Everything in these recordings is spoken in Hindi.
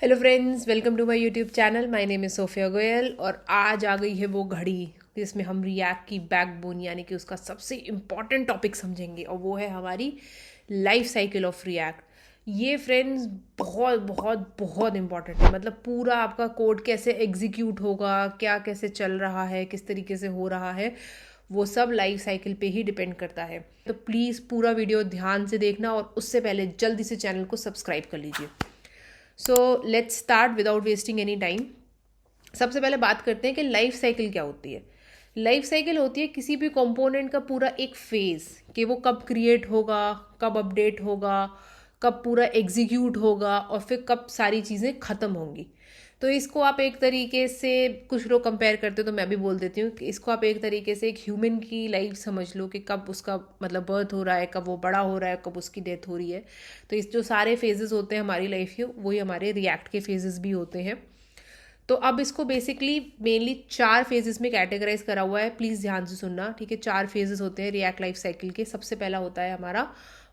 Hello friends, welcome to my YouTube channel. My name is Sophia Goyal और आज आ गई है वो घड़ी जिसमें हम रिएक्ट की बैकबोन यानी कि उसका सबसे इम्पॉर्टेंट टॉपिक समझेंगे और वो है हमारी लाइफ साइकिल ऑफ रिएक्ट। ये फ्रेंड्स बहुत बहुत बहुत इम्पॉर्टेंट है। मतलब पूरा आपका कोड कैसे एग्जीक्यूट होगा, क्या कैसे चल रहा है, किस तरीके से हो रहा है, वो सब लाइफ साइकिल पे ही डिपेंड करता है। तो प्लीज़ पूरा वीडियो ध्यान से देखना और उससे पहले जल्दी से चैनल को सब्सक्राइब कर लीजिए। So let's start without wasting any time. सबसे पहले बात करते हैं कि लाइफ साइकिल क्या होती है। लाइफ साइकिल होती है किसी भी कंपोनेंट का पूरा एक फेज, कि वो कब क्रिएट होगा, कब अपडेट होगा, कब पूरा एग्जीक्यूट होगा और फिर कब सारी चीज़ें ख़त्म होंगी। तो इसको आप एक तरीके से, कुछ लोग कंपेयर करते हो तो मैं भी बोल देती हूँ कि इसको आप एक तरीके से एक ह्यूमन की लाइफ समझ लो कि कब उसका मतलब बर्थ हो रहा है, कब वो बड़ा हो रहा है, कब उसकी डेथ हो रही है। तो इस जो सारे फेजेस होते हैं हमारी लाइफ के, वही हमारे रिएक्ट के फेजेस भी होते हैं। तो अब इसको बेसिकली मेनली 4 फेजेस में कैटेगराइज करा हुआ है। प्लीज़ ध्यान से सुनना, ठीक है। 4 फेजेस होते हैं रिएक्ट लाइफ साइकिल के। सबसे पहला होता है हमारा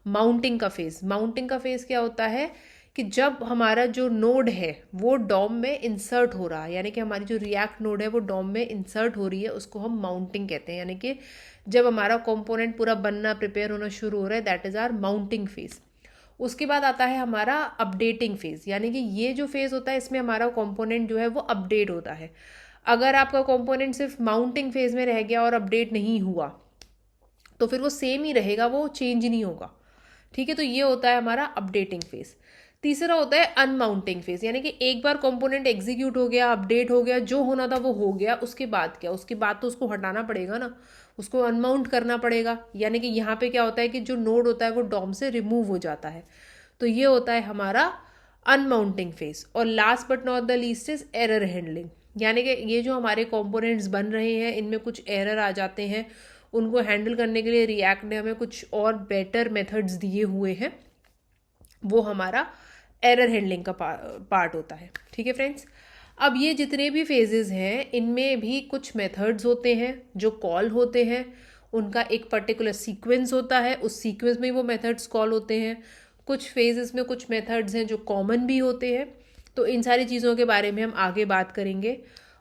माउंटिंग का फेज। माउंटिंग का फेज क्या होता है कि जब हमारा जो नोड है वो डॉम में इंसर्ट हो रहा है, यानी कि हमारी जो रिएक्ट नोड है वो डॉम में इंसर्ट हो रही है, उसको हम माउंटिंग कहते हैं। यानी कि जब हमारा कंपोनेंट पूरा बनना, प्रिपेयर होना शुरू हो रहा है, that is our mounting phase. उसके बाद आता है हमारा अपडेटिंग फेज, यानी कि ये जो फेज होता है इसमें हमारा कंपोनेंट जो है वो अपडेट होता है। अगर आपका कंपोनेंट सिर्फ माउंटिंग फेज में रह गया और अपडेट नहीं हुआ तो फिर वो सेम ही रहेगा, वो चेंज नहीं होगा, ठीक है। तो ये होता है हमारा अपडेटिंग फेज। तीसरा होता है अनमाउंटिंग फेज, यानी कि एक बार कंपोनेंट एग्जीक्यूट हो गया, अपडेट हो गया, जो होना था वो हो गया, उसके बाद क्या, उसके बाद तो उसको हटाना पड़ेगा ना, उसको अनमाउंट करना पड़ेगा। यानी कि यहाँ पे क्या होता है कि जो नोड होता है वो डॉम से रिमूव हो जाता है। तो ये होता है हमारा अनमाउंटिंग फेज। और last but not the least is error handling, यानी कि ये जो हमारे कंपोनेंट्स बन रहे हैं इनमें कुछ एरर आ जाते हैं, उनको हैंडल करने के लिए रिएक्ट ने हमें कुछ और बेटर मेथड्स दिए हुए हैं। वो हमारा एरर हैंडलिंग का पार्ट होता है, ठीक है फ्रेंड्स। अब ये जितने भी फेजेस हैं इनमें भी कुछ मेथड्स होते हैं जो कॉल होते हैं, उनका एक पर्टिकुलर सीक्वेंस होता है, उस सीक्वेंस में वो मेथड्स कॉल होते हैं। कुछ फेजेस में कुछ मेथड्स हैं जो कॉमन भी होते हैं। तो इन सारी चीज़ों के बारे में हम आगे बात करेंगे।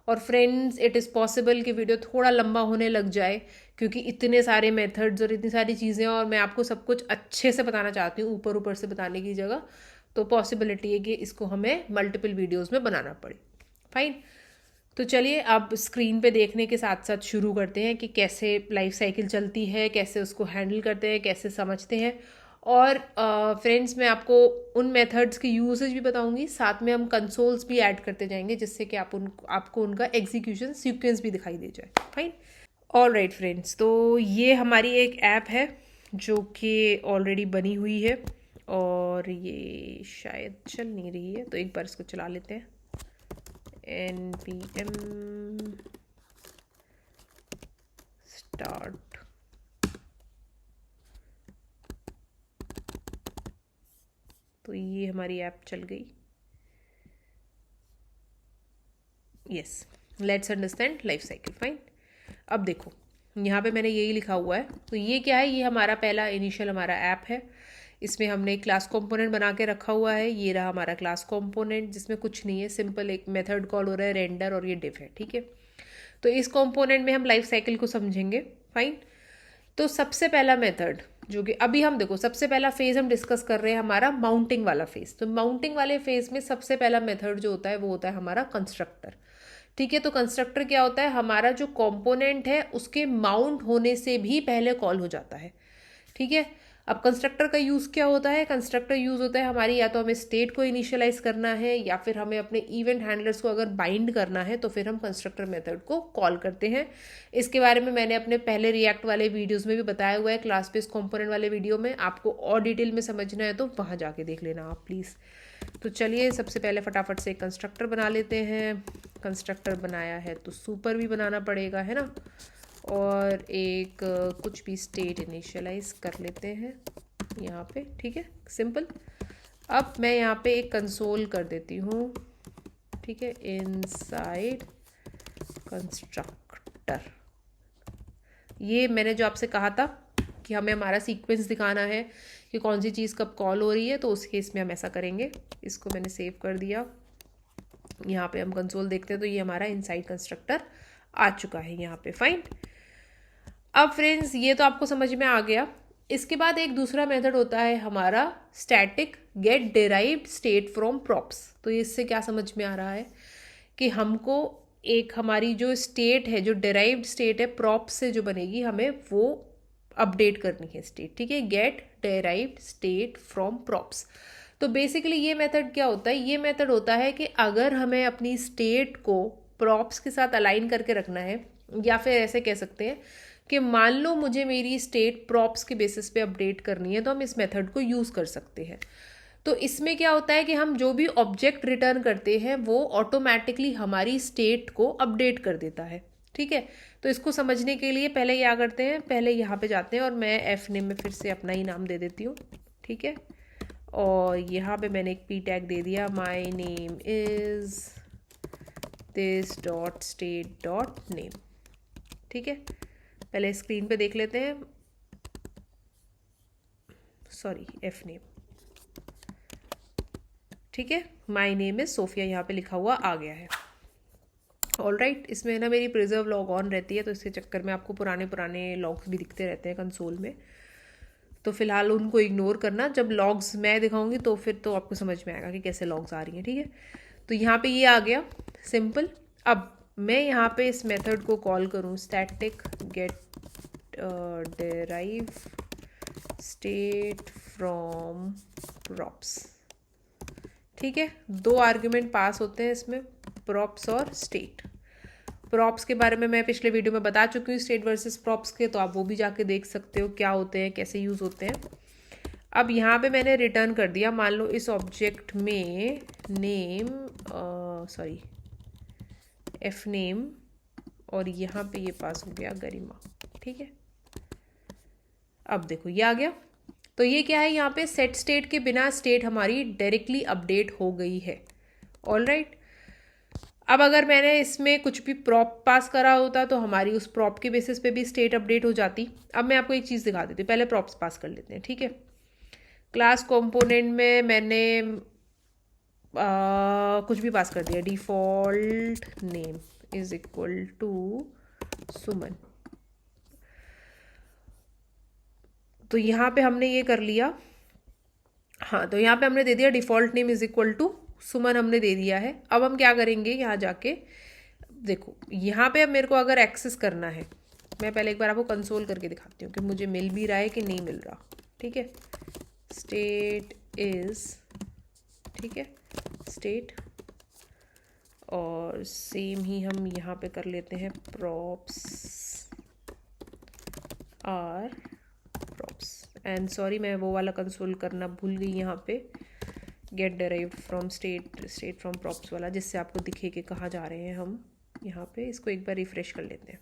और फ्रेंड्स, इट इज़ पॉसिबल कि वीडियो थोड़ा लंबा होने लग जाए क्योंकि इतने सारे मेथड्स और इतनी सारी चीज़ें और मैं आपको सब कुछ अच्छे से बताना चाहती हूँ, ऊपर ऊपर से बताने की जगह। तो पॉसिबिलिटी है कि इसको हमें मल्टीपल वीडियोस में बनाना पड़े। फाइन। तो चलिए अब स्क्रीन पे देखने के साथ साथ शुरू करते हैं कि कैसे लाइफ साइकिल चलती है, कैसे उसको हैंडल करते हैं, कैसे समझते हैं। और फ्रेंड्स, मैं आपको उन मेथड्स की यूसेज भी बताऊंगी, साथ में हम कंसोल्स भी ऐड करते जाएंगे जिससे कि आपको उनका एग्जीक्यूशन सीक्वेंस भी दिखाई दे जाए। फाइन। ऑल राइट फ्रेंड्स, तो ये हमारी एक ऐप है जो कि ऑलरेडी बनी हुई है और ये शायद चल नहीं रही है, तो एक बार इसको चला लेते हैं। npm start। तो ये हमारी ऐप चल गई। Yes, let's understand life cycle. Fine. अब देखो यहाँ पे मैंने यही लिखा हुआ है। तो ये क्या है, ये हमारा पहला इनिशियल हमारा ऐप है। इसमें हमने एक क्लास कंपोनेंट बना के रखा हुआ है। ये रहा हमारा क्लास कंपोनेंट जिसमें कुछ नहीं है, सिंपल एक मेथड कॉल हो रहा है रेंडर और ये डिफ है, ठीक है। तो इस कंपोनेंट में हम लाइफ साइकिल को समझेंगे। फाइन। तो सबसे पहला मेथड जो कि अभी हम देखो, सबसे पहला फेज हम डिस्कस कर रहे हैं हमारा माउंटिंग वाला फेज। तो माउंटिंग वाले फेज में सबसे पहला मेथड जो होता है वो होता है हमारा कंस्ट्रक्टर, ठीक है। तो कंस्ट्रक्टर क्या होता है, हमारा जो कंपोनेंट है उसके माउंट होने से भी पहले कॉल हो जाता है, ठीक है। अब कंस्ट्रक्टर का यूज़ क्या होता है, कंस्ट्रक्टर यूज़ होता है हमारी, या तो हमें स्टेट को इनिशियलाइज करना है या फिर हमें अपने इवेंट हैंडलर्स को अगर बाइंड करना है तो फिर हम कंस्ट्रक्टर मेथड को कॉल करते हैं। इसके बारे में मैंने अपने पहले रिएक्ट वाले वीडियोस में भी बताया हुआ है, क्लास बेस्ड कंपोनेंट वाले वीडियो में। आपको और डिटेल में समझना है तो वहाँ जाके देख लेना आप प्लीज़। तो चलिए सबसे पहले फटाफट से एक कंस्ट्रक्टर बना लेते हैं। कंस्ट्रक्टर बनाया है तो सुपर भी बनाना पड़ेगा, है ना। और एक कुछ भी स्टेट इनिशियलाइज कर लेते हैं यहाँ पे, ठीक है, सिंपल। अब मैं यहाँ पे एक कंसोल कर देती हूँ, ठीक है, इनसाइड कंस्ट्रक्टर। ये मैंने जो आपसे कहा था कि हमें हमारा सीक्वेंस दिखाना है कि कौन सी चीज़ कब कॉल हो रही है, तो उस केस में हम ऐसा करेंगे। इसको मैंने सेव कर दिया। यहाँ पे हम कंसोल देखते हैं तो ये हमारा इनसाइड कंस्ट्रक्टर आ चुका है यहाँ पे। फाइन। अब फ्रेंड्स ये तो आपको समझ में आ गया। इसके बाद एक दूसरा मेथड होता है हमारा static get derived state from props. तो इससे क्या समझ में आ रहा है कि हमको एक हमारी जो स्टेट है, जो डेराइव्ड स्टेट है प्रॉप्स से जो बनेगी, हमें वो अपडेट करनी है स्टेट। ठीक है, get derived state from props. तो बेसिकली ये मेथड क्या होता है, ये मेथड होता है कि अगर हमें अपनी स्टेट को प्रॉप्स के साथ अलाइन करके रखना है, या फिर ऐसे कह सकते हैं कि मान लो मुझे मेरी स्टेट प्रॉप्स के बेसिस पे अपडेट करनी है, तो हम इस मेथड को यूज़ कर सकते हैं। तो इसमें क्या होता है कि हम जो भी ऑब्जेक्ट रिटर्न करते हैं वो ऑटोमेटिकली हमारी स्टेट को अपडेट कर देता है। ठीक है, तो इसको समझने के लिए पहले क्या करते हैं, पहले यहाँ पे जाते हैं और मैं एफ नेम में फिर से अपना ही नाम दे देती हूँ। ठीक है, और यहाँ पे मैंने एक पी टैग दे दिया, my name is this dot state dot name. ठीक है, पहले स्क्रीन पे देख लेते हैं, सॉरी एफ नेम। ठीक है, माई नेम इज सोफिया यहाँ पे लिखा हुआ आ गया है। ऑल राइट, इसमें ना मेरी प्रिजर्व लॉग ऑन रहती है, तो इसके चक्कर में आपको पुराने पुराने लॉग्स भी दिखते रहते हैं कंसोल में। तो फिलहाल उनको इग्नोर करना, जब लॉग्स मैं दिखाऊंगी तो फिर तो आपको समझ में आएगा कि कैसे लॉग्स आ रही हैं। ठीक है, तो यहाँ पे ये आ गया सिंपल। अब मैं यहाँ पे इस मेथड को कॉल करूँ static get derive state from props. ठीक है, दो आर्ग्यूमेंट पास होते हैं इसमें, प्रॉप्स और स्टेट। प्रॉप्स के बारे में मैं पिछले वीडियो में बता चुकी हूँ, स्टेट वर्सेस प्रॉप्स के, तो आप वो भी जाके देख सकते हो क्या होते हैं, कैसे यूज़ होते हैं। अब यहाँ पे मैंने रिटर्न कर दिया, मान लो इस ऑब्जेक्ट में नेम सॉरी एफ नेम, और यहाँ पे ये पास हो गया गरिमा। ठीक है, अब देखो ये आ गया। तो ये क्या है, यहाँ पे सेट स्टेट के बिना स्टेट हमारी डायरेक्टली अपडेट हो गई है। ऑल राइट, अब अगर मैंने इसमें कुछ भी प्रॉप पास करा होता तो हमारी उस प्रॉप के बेसिस पे भी स्टेट अपडेट हो जाती। अब मैं आपको एक चीज़ दिखा देती हूँ, पहले प्रॉप्स पास कर लेते हैं। ठीक है, क्लास कंपोनेंट में मैंने कुछ भी पास कर दिया, default name is equal to Suman. तो यहाँ पे हमने ये कर लिया, हाँ, तो यहाँ पे हमने दे दिया default name is equal to Suman, हमने दे दिया है। अब हम क्या करेंगे, यहाँ जाके देखो, यहाँ पे अब मेरे को अगर एक्सेस करना है, मैं पहले एक बार आपको कंसोल करके दिखाती हूँ कि मुझे मिल भी रहा है कि नहीं मिल रहा। ठीक है, स्टेट इज, ठीक है, स्टेट, और सेम ही हम यहाँ पे कर लेते हैं props or props, and sorry मैं वो वाला कंसोल करना भूल गई यहाँ पे, get derived from state state from props वाला, जिससे आपको दिखे कि कहाँ जा रहे हैं हम। यहाँ पे इसको एक बार रिफ्रेश कर लेते हैं,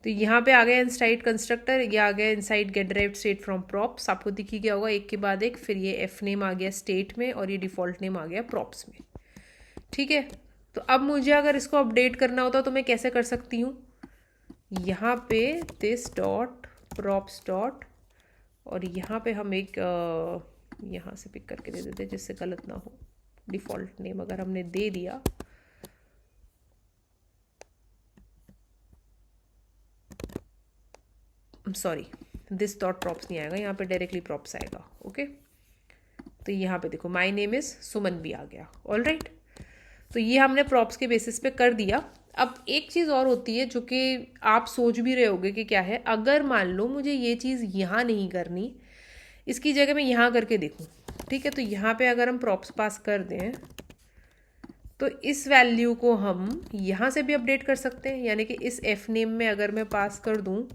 तो यहाँ पे आ गया इनसाइड कंस्ट्रक्टर, ये आ गया inside get derived state from props, आपको दिख ही गया होगा एक के बाद एक। फिर ये एफ नेम आ गया स्टेट में, और ये डिफॉल्ट नेम आ गया प्रॉप्स में। ठीक है, तो अब मुझे अगर इसको अपडेट करना होता तो मैं कैसे कर सकती हूँ, यहाँ पे दिस डॉट प्रॉप्स डॉट, और यहाँ पे हम एक यहाँ से पिक करके दे देते जिससे गलत ना हो। डिफॉल्ट नेम अगर हमने दे दिया, सॉरी दिस डॉट प्रॉप्स नहीं आएगा, यहाँ पे डायरेक्टली प्रॉप्स आएगा। ओके, तो यहाँ पे देखो माय नेम इज सुमन भी आ गया। ऑल राइट, तो ये हमने प्रॉप्स के बेसिस पे कर दिया। अब एक चीज़ और होती है जो कि आप सोच भी रहे होगे कि क्या है, अगर मान लो मुझे ये चीज़ यहाँ नहीं करनी, इसकी जगह मैं यहाँ करके देखूँ। ठीक है, तो यहाँ पे अगर हम प्रॉप्स पास कर दें तो इस वैल्यू को हम यहाँ से भी अपडेट कर सकते हैं, यानी कि इस एफ नेम में अगर मैं पास कर दूँ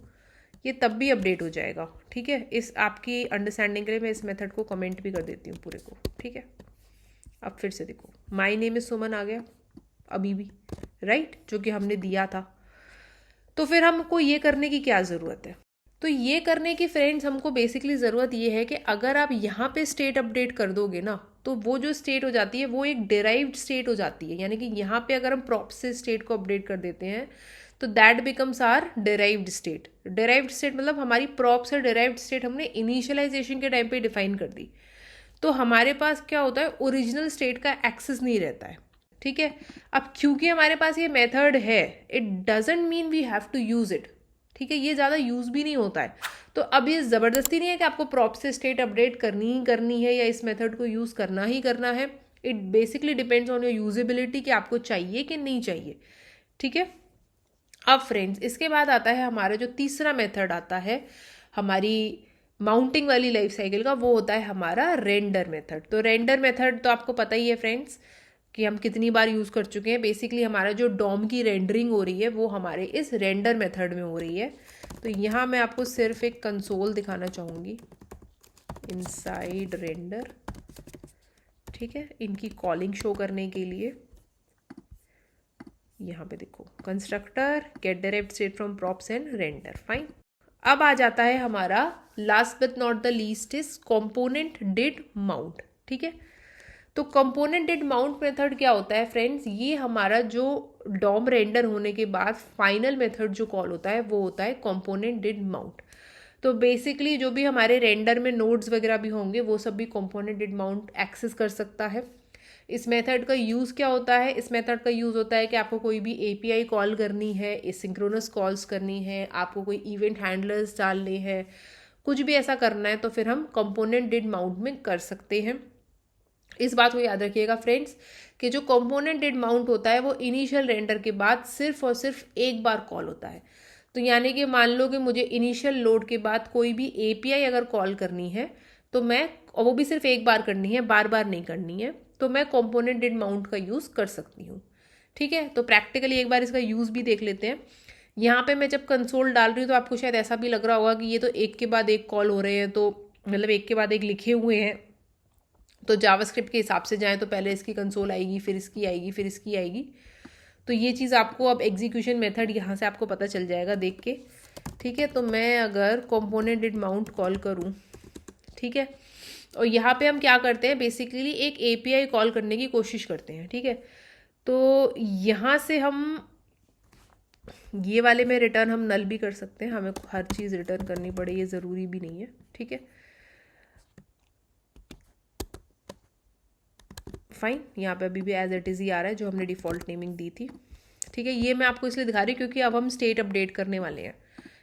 ये तब भी अपडेट हो जाएगा। ठीक है, इस आपकी अंडरस्टैंडिंग के लिए मैं इस मेथड को कमेंट भी कर देती हूँ पूरे को। ठीक है, अब फिर से देखो माय नेम इज सुमन आ गया अभी भी, राइट, जो कि हमने दिया था। तो फिर हमको ये करने की क्या ज़रूरत है, तो ये करने की फ्रेंड्स हमको बेसिकली ज़रूरत ये है कि अगर आप यहाँ पे स्टेट अपडेट कर दोगे ना, तो वो जो स्टेट हो जाती है वो एक डेराइव्ड स्टेट हो जाती है। यानी कि यहाँ पे अगर हम प्रॉप्स से स्टेट को अपडेट कर देते हैं तो that becomes our derived state. Derived state मतलब हमारी प्रॉप से डेराइव्ड स्टेट हमने इनिशियलाइजेशन के टाइम पे डिफाइन कर दी। तो हमारे पास क्या होता है, ओरिजिनल स्टेट का एक्सेस नहीं रहता है। ठीक है। अब क्योंकि हमारे पास ये मेथड है, it doesn't mean we have to use it, ठीक है। ये ज़्यादा यूज़ भी नहीं होता है। तो अब ये ज़बरदस्ती नहीं है कि आपको प्रॉप से स्टेट अपडेट करनी ही करनी है या इस मेथड को यूज़ करना ही करना है। It basically depends on your usability कि आपको चाहिए कि नहीं चाहिए, ठीक है। अब फ्रेंड्स, इसके बाद आता है हमारा जो तीसरा मेथड आता है हमारी माउंटिंग वाली लाइफ साइकिल का, वो होता है हमारा रेंडर मेथड। तो रेंडर मेथड तो आपको पता ही है फ्रेंड्स कि हम कितनी बार यूज़ कर चुके हैं। बेसिकली हमारा जो डॉम की रेंडरिंग हो रही है वो हमारे इस रेंडर मेथड में हो रही है। तो यहाँ मैं आपको सिर्फ एक कंसोल दिखाना चाहूँगी, इनसाइड रेंडर, ठीक है, इनकी कॉलिंग शो करने के लिए। यहाँ पे देखो, constructor get direct state from props and render, fine. अब आ जाता है हमारा last but not the least is component did mount, ठीक है। तो कंपोनेंट डिड माउंट मेथड क्या होता है फ्रेंड्स, ये हमारा जो डॉम रेंडर होने के बाद फाइनल मेथड जो कॉल होता है वो होता है कंपोनेंट डिड माउंट। तो बेसिकली जो भी हमारे रेंडर में नोड्स वगैरह भी होंगे वो सब भी कंपोनेंट डिड माउंट एक्सेस कर सकता है। इस मेथड का यूज़ क्या होता है, इस मेथड का यूज़ होता है कि आपको कोई भी एपीआई कॉल करनी है, एसिंक्रोनस कॉल्स करनी है, आपको कोई इवेंट हैंडलर्स डालने हैं, कुछ भी ऐसा करना है तो फिर हम कंपोनेंट डिड माउंट में कर सकते हैं। इस बात को याद रखिएगा फ्रेंड्स कि जो कंपोनेंट डिड माउंट होता है वो इनिशियल रेंडर के बाद सिर्फ और सिर्फ एक बार कॉल होता है। तो यानी कि मान लो कि मुझे इनिशियल लोड के बाद कोई भी एपीआई अगर कॉल करनी है तो मैं, और वो भी सिर्फ एक बार करनी है, बार बार नहीं करनी है, तो मैं कंपोनेंट डिड माउंट का यूज़ कर सकती हूँ, ठीक है। तो प्रैक्टिकली एक बार इसका यूज़ भी देख लेते हैं। यहाँ पे मैं जब कंसोल डाल रही हूँ तो आपको शायद ऐसा भी लग रहा होगा कि ये तो एक के बाद एक कॉल हो रहे हैं, तो मतलब एक के बाद एक लिखे हुए हैं। तो जावास्क्रिप्ट के हिसाब से जाएँ तो पहले इसकी कंसोल आएगी, फिर इसकी आएगी, फिर इसकी आएगी। तो ये चीज़ आपको अब एग्जीक्यूशन मेथड यहाँ से आपको पता चल जाएगा देख के, ठीक है। तो मैं अगर कंपोनेंट डिड माउंट कॉल करूँ, ठीक है, और यहाँ पे हम क्या करते हैं, बेसिकली एक एपीआई कॉल करने की कोशिश करते हैं, ठीक है। तो यहाँ से हम ये वाले में रिटर्न हम नल भी कर सकते हैं, हमें हर चीज़ रिटर्न करनी पड़े ये ज़रूरी भी नहीं है, ठीक है, फाइन। यहाँ पे अभी भी एज इट इज़ ही आ रहा है जो हमने डिफ़ॉल्ट नेमिंग दी थी, ठीक है। ये मैं आपको इसलिए दिखा रही हूँ क्योंकि अब हम स्टेट अपडेट करने वाले हैं,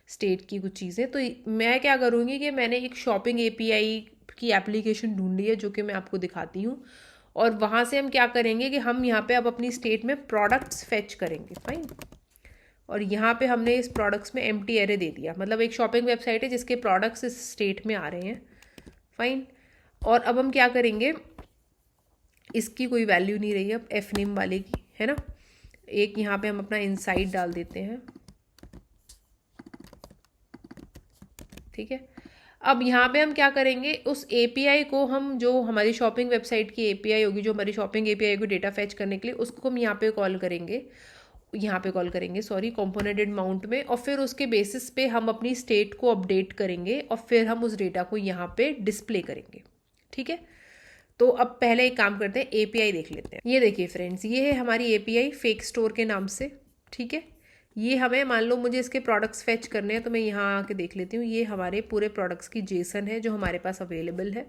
स्टेट की कुछ चीज़ें। तो मैं क्या करूँगी कि मैंने एक शॉपिंग एपीआई की एप्लीकेशन ढूंढी है जो कि मैं आपको दिखाती हूँ, और वहाँ से हम क्या करेंगे कि हम यहाँ पे अब अपनी स्टेट में प्रोडक्ट्स फेच करेंगे, फाइन। और यहाँ पे हमने इस प्रोडक्ट्स में एम्प्टी एरे दे दिया, मतलब एक शॉपिंग वेबसाइट है जिसके प्रोडक्ट्स इस स्टेट में आ रहे हैं, फाइन। और अब हम क्या करेंगे, इसकी कोई वैल्यू नहीं रही अब एफ नेम वाले की, है ना। एक यहाँ पे हम अपना इनसाइड डाल देते हैं, ठीक है। अब यहाँ पे हम क्या करेंगे, उस एपीआई को हम, जो हमारी शॉपिंग वेबसाइट की एपीआई होगी, जो हमारी शॉपिंग एपीआई को डेटा फैच करने के लिए, उसको हम यहाँ पे कॉल करेंगे, सॉरी, कंपोनेंट डिड माउंट में। और फिर उसके बेसिस पे हम अपनी स्टेट को अपडेट करेंगे और फिर हम उस डेटा को यहाँ पे डिस्प्ले करेंगे, ठीक है। तो अब पहले एक काम करते हैं, एपीआई देख लेते हैं। ये देखिए फ्रेंड्स, ये है हमारी एपीआई फेक स्टोर के नाम से, ठीक है। ये हमें, मान लो मुझे इसके प्रोडक्ट्स फेच करने हैं तो मैं यहाँ आके देख लेती हूँ। ये हमारे पूरे प्रोडक्ट्स की जेसन है जो हमारे पास अवेलेबल है,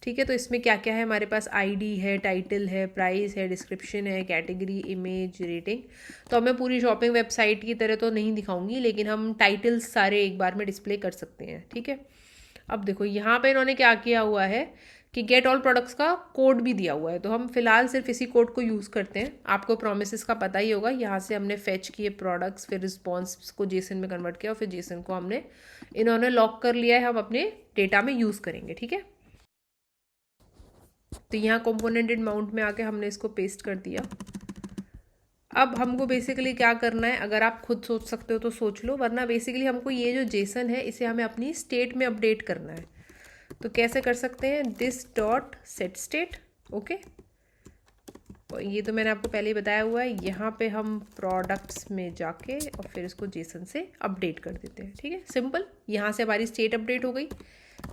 ठीक है। तो इसमें क्या क्या है, हमारे पास आईडी है, टाइटल है, प्राइस है, डिस्क्रिप्शन है, कैटेगरी, इमेज, रेटिंग। तो मैं पूरी शॉपिंग वेबसाइट की तरह तो नहीं दिखाऊंगी, लेकिन हम टाइटल्स सारे एक बार में डिस्प्ले कर सकते हैं, ठीक है। अब देखो यहाँ पे इन्होंने क्या किया हुआ है कि गेट ऑल प्रोडक्ट्स का कोड भी दिया हुआ है, तो हम फिलहाल सिर्फ इसी कोड को यूज़ करते हैं। आपको प्रोमिसेस का पता ही होगा, यहाँ से हमने फेच किए प्रोडक्ट्स, फिर रिस्पॉन्स को जेसन में कन्वर्ट किया और फिर जेसन को हमने, इन्होंने लॉक कर लिया है, हम अपने डेटा में यूज़ करेंगे, ठीक है। तो यहाँ कंपोनेंट डिड माउंट में आके हमने इसको पेस्ट कर दिया। अब हमको बेसिकली क्या करना है, अगर आप खुद सोच सकते हो तो सोच लो, वरना बेसिकली हमको ये जो जेसन है इसे हमें अपनी स्टेट में अपडेट करना है। तो कैसे कर सकते हैं, this dot set state, okay. और ये तो मैंने आपको पहले ही बताया हुआ है। यहाँ पे हम प्रोडक्ट्स में जाके और फिर इसको जेसन से अपडेट कर देते हैं, ठीक है, सिंपल। यहाँ से हमारी स्टेट अपडेट हो गई।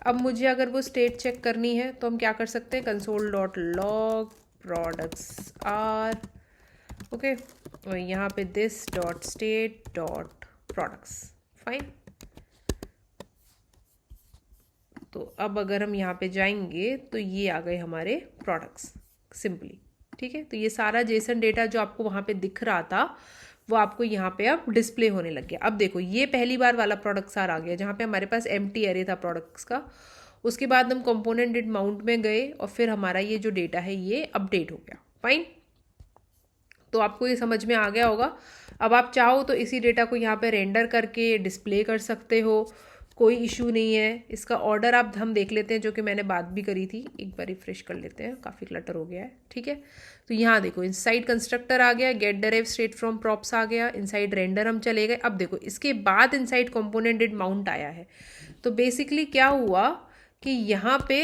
अब मुझे अगर वो स्टेट चेक करनी है तो हम क्या कर सकते हैं, console dot log products are, okay, और यहाँ पे this dot state dot products, fine. तो अब अगर हम यहाँ पे जाएंगे तो ये आ गए हमारे प्रोडक्ट्स, सिंपली, ठीक है। तो ये सारा जेसन डेटा जो आपको वहाँ पे दिख रहा था वो आपको यहाँ पे अब डिस्प्ले होने लग गया। अब देखो ये पहली बार वाला प्रोडक्ट सार आ गया जहाँ पे हमारे पास एम्प्टी एरे था प्रोडक्ट्स का। उसके बाद हम कंपोनेंट डिड माउंट में गए और फिर हमारा ये जो डेटा है ये अपडेट हो गया। फाइन, तो आपको ये समझ में आ गया होगा। अब आप चाहो तो इसी डेटा को यहाँ पे रेंडर करके डिस्प्ले कर सकते हो, कोई इशू नहीं है। इसका ऑर्डर आप हम देख लेते हैं जो कि मैंने बात भी करी थी, एक बार रिफ्रेश कर लेते हैं, काफ़ी क्लटर हो गया है। ठीक है, तो यहाँ देखो इनसाइड कंस्ट्रक्टर आ गया, get derive state from props आ गया, इनसाइड रेंडर हम चले गए। अब देखो इसके बाद इनसाइड कंपोनेंट डिड माउंट आया है। तो बेसिकली क्या हुआ कि यहाँ पे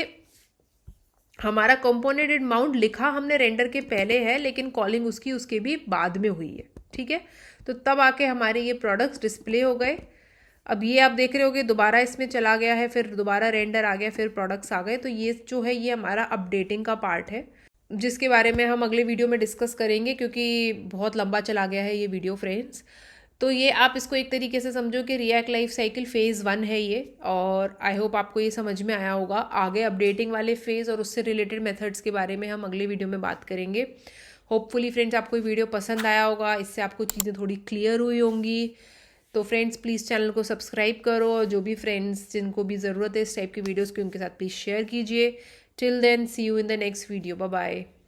हमारा कंपोनेंट डिड माउंट लिखा हमने रेंडर के पहले है, लेकिन कॉलिंग उसकी उसके भी बाद में हुई है। ठीक है, तो तब आके हमारे ये प्रोडक्ट्स डिस्प्ले हो गए। अब ये आप देख रहे होगे दोबारा इसमें चला गया है, फिर दोबारा रेंडर आ गया, फिर प्रोडक्ट्स आ गए। तो ये जो है ये हमारा अपडेटिंग का पार्ट है, जिसके बारे में हम अगले वीडियो में डिस्कस करेंगे क्योंकि बहुत लंबा चला गया है ये वीडियो फ्रेंड्स। तो ये आप इसको एक तरीके से समझो कि रिएक्ट लाइफ साइकिल फेज़ 1 है ये, और आई होप आपको ये समझ में आया होगा। आगे अपडेटिंग वाले फेज़ और उससे रिलेटेड मेथड्स के बारे में हम अगले वीडियो में बात करेंगे। होपफुली फ्रेंड्स आपको ये वीडियो पसंद आया होगा, इससे आपको चीज़ें थोड़ी क्लियर हुई होंगी। तो फ्रेंड्स प्लीज़ चैनल को सब्सक्राइब करो, और जो भी फ्रेंड्स जिनको भी ज़रूरत है इस टाइप की वीडियोज़ की उनके साथ प्लीज़ शेयर कीजिए। Till then see you in the next video, bye bye.